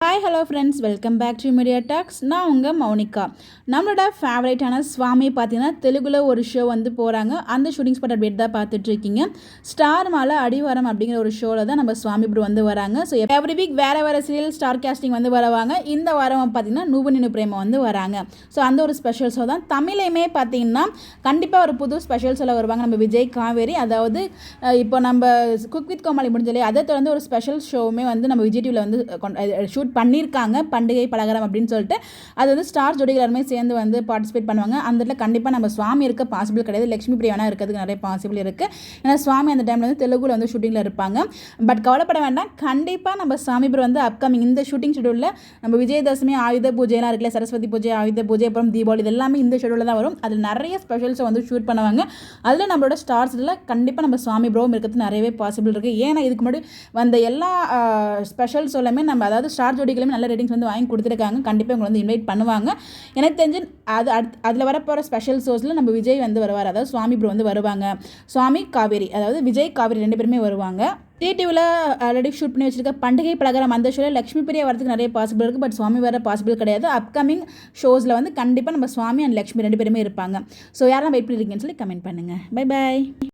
Hi hello friends, welcome back to media talks. நான் உங்கள் மௌனிகா. நம்மளோட ஃபேவரேட்டான சுவாமி பார்த்தீங்கன்னா தெலுங்குல ஒரு ஷோ வந்து போகிறாங்க. அந்த ஷூட்டிங் ஸ்பாட் அப்டேட் தான் பார்த்துட்ருக்கீங்க. ஸ்டார் மாலை அடிவாரம் அப்படிங்கிற ஒரு ஷோவில் தான் நம்ம சுவாமி ப்ரோ வந்து வராங்க. ஸோ எவ்ரி வீக் வேறு வேறு சீரியல் ஸ்டார் கேஸ்டிங் வந்து வருவாங்க. இந்த வாரம் பார்த்தீங்கன்னா நுவு நின்னு பிரேமா வந்து வராங்க. ஸோ அந்த ஒரு ஸ்பெஷல் ஷோ தான். தமிழையுமே பார்த்தீங்கன்னா கண்டிப்பாக ஒரு புது ஸ்பெஷல் ஷோவில் வருவாங்க. நம்ம விஜய் காவேரி, அதாவது இப்போ நம்ம குக் வித் கோமாளி முடிஞ்சாலே அதை தொடர்ந்து ஒரு ஸ்பெஷல் ஷோவுமே வந்து நம்ம விஜய் டிவியில் வந்து ஷூட் பண்ணியிருக்காங்க. பண்டிகை பலகாரம் அப்படின்னு சொல்லிட்டு அது வந்து ஸ்டார் ஜோடிகள் எல்லாருமே சேர்ந்து வந்து பார்ட்டிசிபேட் பண்ணுவாங்க. அந்த இடத்துல கண்டிப்பாக நம்ம சுவாமி இருக்க பாசிபிள் கிடையாது. லட்சுமி பிரியாணா இருக்கிறதுக்கு நிறைய பாசிபிள் இருக்குது. ஏன்னா சுவாமி அந்த டைமில் வந்து தெலுங்குல வந்து ஷூட்டிங்கில் இருப்பாங்க. பட் கவலைப்பட வேண்டாம், கண்டிப்பாக நம்ம சாமி ப்ரோ வந்து அப்கமிங் இந்த ஷூட்டிங் ஷெடியூலில் நம்ம விஜயதசமி ஆயுத பூஜைலாம் இருக்குல்ல, சரஸ்வதி பூஜை, ஆயுத பூஜை, அப்புறம் தீபாவளி, இது எல்லாமே இந்த ஷெடியூலில் தான் வரும். அதில் நிறைய ஸ்பெஷல்ஸை வந்து ஷூட் பண்ணுவாங்க. அதில் நம்மளோட ஸ்டார்ஸில் கண்டிப்பாக நம்ம சுவாமி ப்ரோவும் இருக்கிறது நிறையவே பாசிபிள் இருக்குது. ஏன்னா இதுக்கு முன்னாடி வந்த எல்லா ஸ்பெஷல் சொல்லுமே நம்ம அதாவது ஸ்டார் ஜோடிகளுமே நல்ல ரேட்டிங்ஸ் வந்து வாங்கி கொடுத்துருக்காங்க. கண்டிப்பாக உங்களை வந்து இன்வைட் பண்ணுவாங்க. எனக்கு தெரிஞ்சு அதில் வரப்போகிற ஸ்பெஷல் ஷோஸில் நம்ம விஜய் வந்து வருவார், அதாவது சுவாமி ப்ரோ வந்து வருவாங்க. சுவாமி காவேரி, அதாவது விஜய் காவேரி ரெண்டு பேருமே வருவாங்க. டிவியில் ஆல்ரெடி ஷூட் பண்ணி வச்சிருக்க பண்டிகை பலகாரம் அந்த ஷோவில் லட்சுமி பிரியா வரதுக்கு நிறைய பாசிபிள் இருக்குது. பட் சுவாமி வர பாசிபிள் கிடையாது. அப்கமிங் ஷோஸில் வந்து கண்டிப்பாக நம்ம சுவாமி அண்ட் லட்சுமி ரெண்டு பேருமே இருப்பாங்க. ஸோ யாரெல்லாம் வெயிட் பண்ணிருக்கீங்கன்னு சொல்லி கமெண்ட் பண்ணுங்கள். Bye bye.